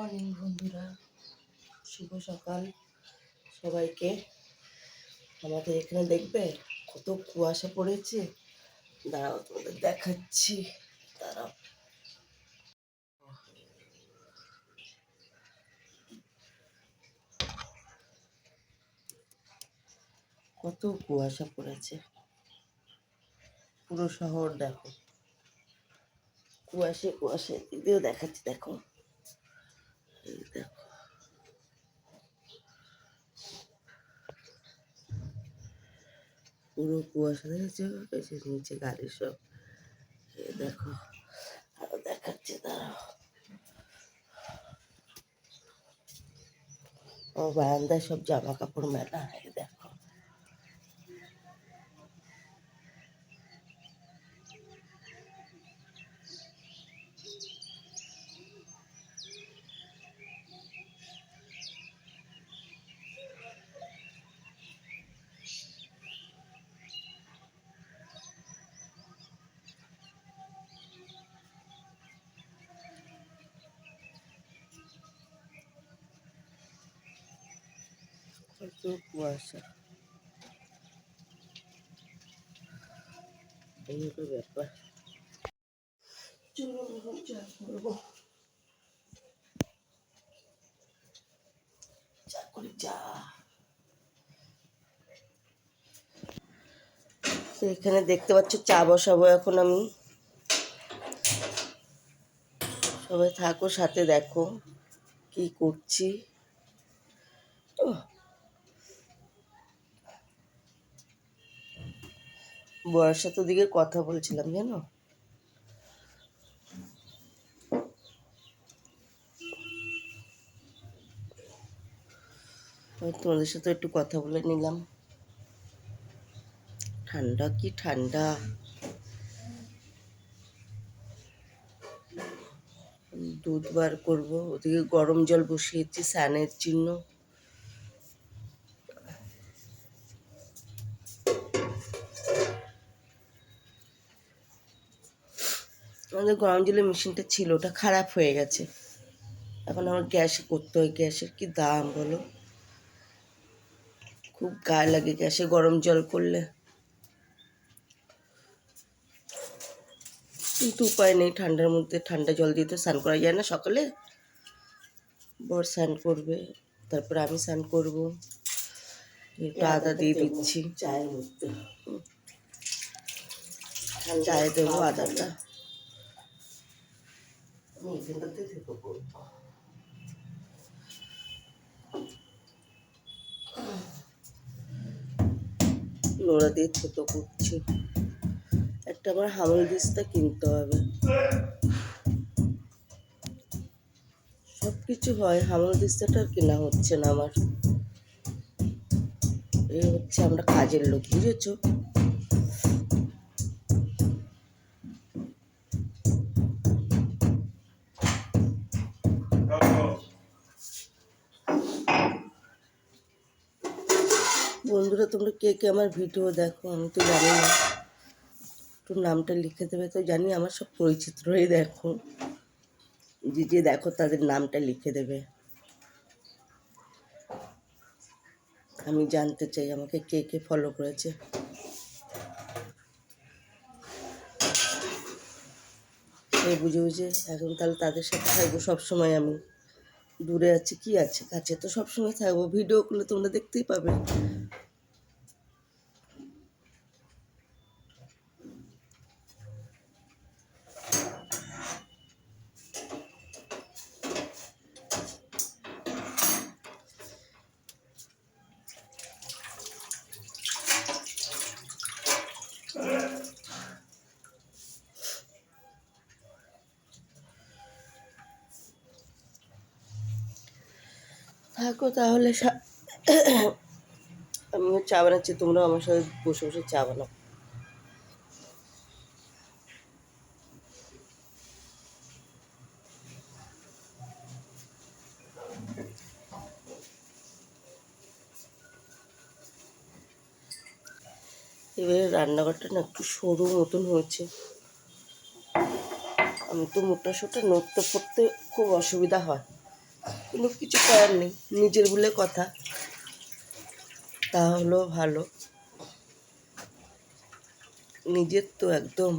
Morning বন্ধুরা, শুভ সকাল সবাইকে। আমাদের এখানে দেখবে কত কুয়াশা পড়েছে, দাঁড়াও তোমাদের দেখাচ্ছি। দাঁড়াও, কত কুয়াশা পড়েছে, পুরো শহর দেখো কুয়াশে কুয়াশে। এদিকেও দেখাচ্ছি, দেখো এই দেখো পুরো কুয়াশা দেখেছো, এই যে নিচে গাড়ি সব, এই দেখো আরো দেখাচ্ছি, দাঁড়াও। ও বারান্দায় সব জামা কাপড় মেলা, এই দেখো। কত কুয়াশা, এই হলো ব্যাপার। চলো এখন চা করবো, চা করি চা। তো এখানে দেখতে পাচ্ছ চা বসাবো এখন আমি, সবাই থাকো সাথে, দেখো কি করছি। বরের সাথে ওদিকে কথা বলছিলাম, জানো। তোমাদের সাথে একটু কথা বলে নিলাম। ঠান্ডা কি ঠান্ডা, দুধ বার করবো, ওদিকে গরম জল বসিয়েছি স্নানের জন্য। আমাদের গরম জলের মেশিনটা ছিল, ওটা খারাপ হয়ে গেছে, এখন আমার গ্যাসে করতে হয়। গ্যাসের কি দাম বলো, খুব গায়ে লাগে গ্যাসে গরম জল করলে, কিন্তু উপায় নেই। ঠান্ডার মধ্যে ঠান্ডা জল দিয়ে তো স্নান করা যায় না। সকালে বর স্নান করবে, তারপর আমি স্নান করবো। একটু আদা দিয়ে দিচ্ছি চায়ের মধ্যে, চায়ে দেবো আদাটা। আমি এখানটাতে থেকে করবো। নোড়া দিয়ে থেতো করছি। একটা আমার হামল দিস্তা কিনতে হবে, সব কিছু হয়, হামল দিস্তাটা কেনা হচ্ছে না আমার। এই হচ্ছে আমরা কাজের লোক, বুঝেছো। বন্ধুরা, তোমরা কে কে আমার ভিডিও দেখো আমি তো জানি না, একটু নামটা লিখে দেবে তো। জানি আমার সব পরিচিতরাই দেখো, যে যে দেখো তাদের নামটা লিখে দেবে। আমি জানতে চাই আমাকে কে কে ফলো করেছে। সে বুঝে বুঝে এখন তাহলে তাদের সাথে থাকবো সবসময়। আমি দূরে আছি কি আছে, কাছে তো সবসময় থাকবো, ভিডিও করলে তোমরা দেখতেই পাবে। থাকো তাহলে, আমিও চা বানাচ্ছি, তোমরাও আমার সাথে বসে বসে চা বানাও। এবারে রান্নাঘরটা না একটু সরু মতন হয়েছে, আমি তো মোটা সোটা নড়তে পড়তে খুব অসুবিধা হয়। কিন্তু কিছু করার নেই, নিজের বলে কথা, তা হলো ভালো। নিজের তো একদম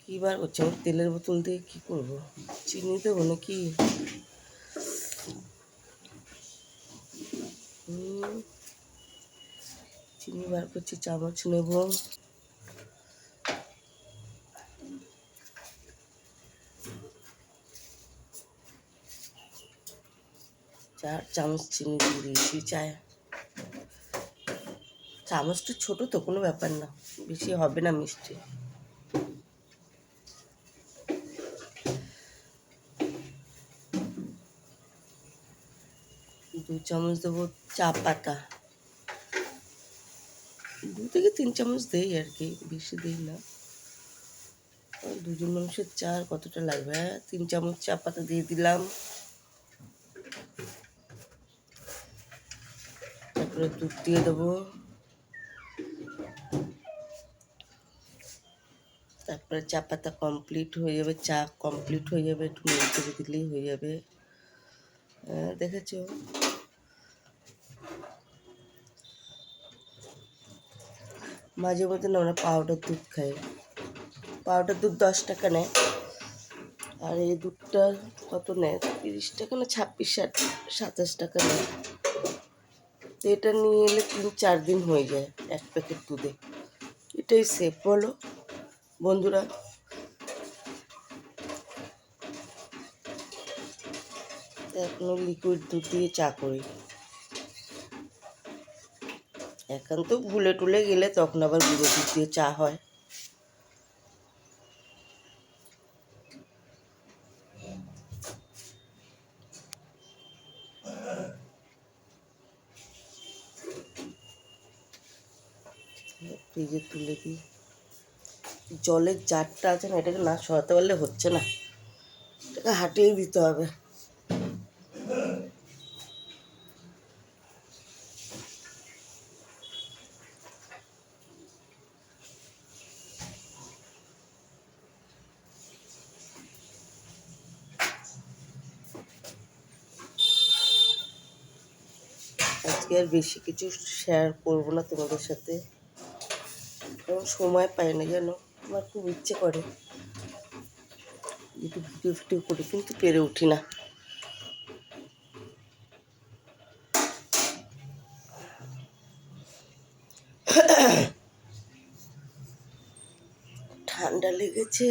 কী বার করছে। আমি তেলের বোতল দিয়ে কী করবো? চিনি দেবো নাকি? চিনি বার করছি, চামচ নেব। 4 চামচ চিনি দিয়ে দিয়েছি চায়। চামচটা ছোটো তো, কোনো ব্যাপার না, বেশি হবে না মিষ্টি। 2 চামচ দেবো চা পাতা। 2 থেকে 3 চামচ দেই আর কি, বেশি দিই না। দুজন মানুষের চা আর কতটা লাগবে? 3 চামচ চা পাতা দিয়ে দিলাম। তারপরে দুধ দিয়ে দেবো। তারপরে চা পাতা কমপ্লিট হয়ে যাবে, চা কমপ্লিট হয়ে যাবে, একটু নেড়ে চেড়ে দিলেই হয়ে যাবে। দেখেছো? মাঝে মধ্যে না আমরা পাউডার দুধ খাই। পাউডার দুধ 10 টাকা নেয়, আর এই দুধটা কত নেয়? 30 টাকা না 26-27 টাকা নেয়। তো এটা নিয়ে এলে 3-4 দিন হয়ে যায় এক প্যাকেট দুধে। এটাই সেফ, বলো বন্ধুরা? এখনও লিকুইড দুধ দিয়ে চা করি। এখন তো ভুলে টুলে গেলে তখন আবার গুঁড়ো দুধ দিয়ে চা হয়। ফ্রিজে তুলে দিই। জলের জারটা আছে না, এটাকে না সরাতে পারলে হচ্ছে না, এটাকে হাঁটিয়ে দিতে হবে। আজকে আর বেশি কিছু শেয়ার করবো না তোমাদের সাথে, কারণ সময় পাই না, জানো। আমার খুব ইচ্ছে করে একটু ভিডিও ফিডিও করি, কিন্তু পেরে উঠি না। ঠান্ডা লেগেছে।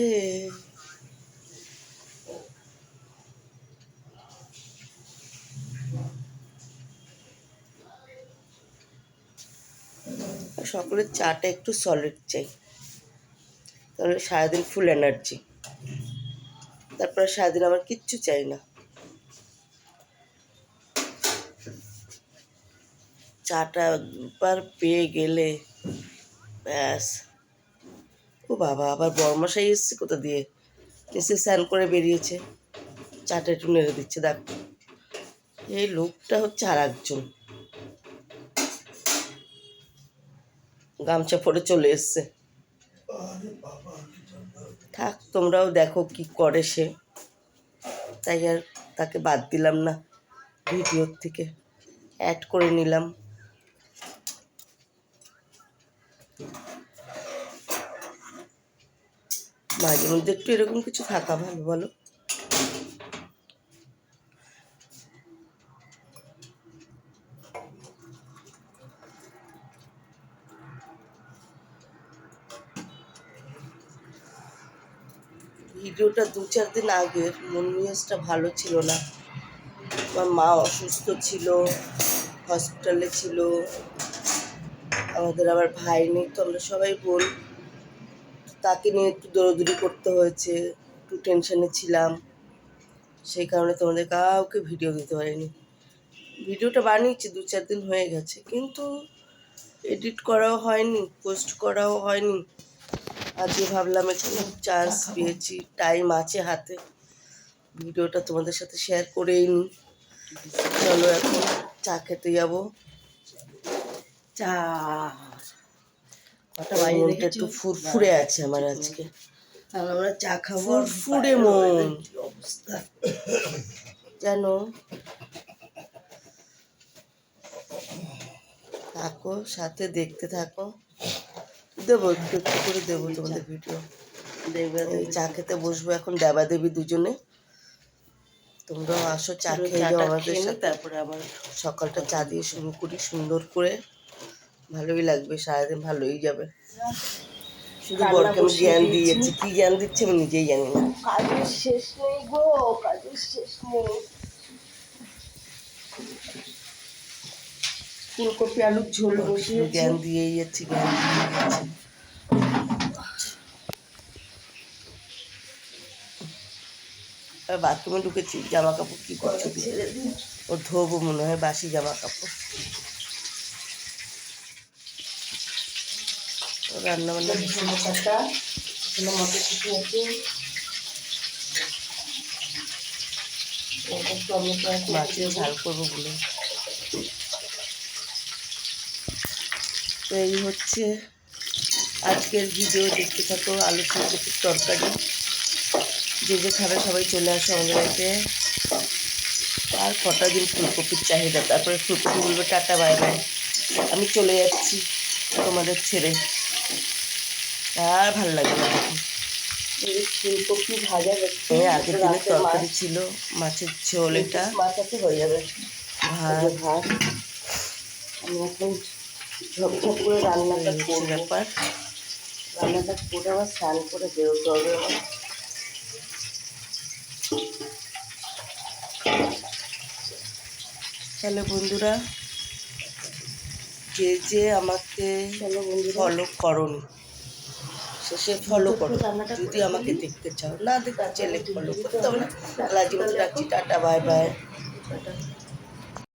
সকলের চাটা একটু সলিড চাই, তাহলে সারাদিন ফুল এনার্জি। তারপরে সারাদিন আমার কিচ্ছু চাই না। চাটা একবার পেয়ে গেলে ব্যাস। ও বাবা, আবার বড়মশাই এসছে কোথা দিয়ে, এসে স্নান করে বেরিয়েছে, চাটা একটু নেড়ে দিচ্ছে। দেখ, এই লোকটা হচ্ছে আর একজন, গামছা পরে চলে এসছে। থাক, তোমরাও দেখো কি করে সে, তাই আর তাকে বাদ দিলাম না, ভিডিওর থেকে অ্যাড করে নিলাম। মাঝে মধ্যে একটু এরকম কিছু থাকা ভালো, বলো? ভিডিওটা 2-4 দিন আগের, মন মেজাজটা ভালো ছিল না। আমার মা অসুস্থ ছিল, হসপিটালে ছিল। আমাদের আবার ভাই নেই, তো আমরা সবাই বোন, তাকে নিয়ে একটু দৌড়াদৌড়ি করতে হয়েছে, একটু টেনশনে ছিলাম। সেই কারণে তোমাদের কাউকে ভিডিও দিতে পারিনি। ভিডিওটা বানিয়েছি 2-4 দিন হয়ে গেছে, কিন্তু এডিট করাও হয়নি, পোস্ট করাও হয়নি। আজকে ভাবলাম একটু চান্স পেয়েছি, টাইম আছে হাতে, ভিডিওটা তোমাদের সাথে শেয়ার করেই নিই। চলো এখন চা খেতে যাবো। চা মনটা একটু ফুরফুরে আছে আমার আজকে, আমরা চা খাবো। ফুরফুরে মন কি অবস্থা জানো। থাকো সাথে, দেখতে থাকো, দেবো একটু একটু করে দেবো তোমাদের ভিডিও। দেখবে এই চা খেতে বসবো এখন দেবা দেবী দুজনে। তোমরাও আসো, চা খেয়ে যাও আমাদের সাথে। তারপরে আবার সকালটা চা দিয়ে শুরু করি সুন্দর করে, ভালোই লাগবে, সারাদিন ভালোই যাবে। শুধু বরকে আমি জ্ঞান দিয়ে যাচ্ছি, কি জ্ঞান দিচ্ছে আমি নিজেই জানি না। কাজের শেষ নেই গো, কাজের শেষ নেই। ফুলকপি আলুর ঝোল বসিয়েছি। জ্ঞান দিয়েই যাচ্ছি, জ্ঞান দিয়েই যাচ্ছি। বাথরুমে ঢুকেছি, জামা কাপড় কি করছো ছেড়ে দিন। ও ধোবো মনে হয় বাসি জামা কাপড়। রান্না বান্না ধনে পাতা, এখানে মটরশুঁটি আছে, টমেটো আছে, মাছের ঝাল করবো বলে। তো এই হচ্ছে আজকের ভিডিও, দেখতে থাকো। আলু ফুলকপির তরকারি, যে যে খাবে সবাই চলে আসো আমাদের বাড়িতে। আর কটা দিন ফুলকপির চাহিদা, তারপরে ফুলকপি বলবে টাটা বাই বাই, আমি চলে যাচ্ছি তোমাদের ছেড়ে, আর ভালো লাগবে না তখন। ফুলকপি ভাজা যাচ্ছে। আগের দিনের তরকারি ছিল, মাছের ঝোল, এটা মাছ আছে হয়ে যাবে। ভাত। ভাত আমি এখন ঝপঝপ করে রান্নাটা হচ্ছে করবো। ব্যাপার। রান্নাটা করে আবার স্নান করে বেরোতে হবে আমার। তাহলে বন্ধুরা, যে যে আমাকে ফলো করনি শেষে ফলো করো, যদি আমাকে দেখতে চাও, না দেখতে চাইলে ফলো করতে হবে না। লাজিমতো রাখছি, টাটা বাই বাই।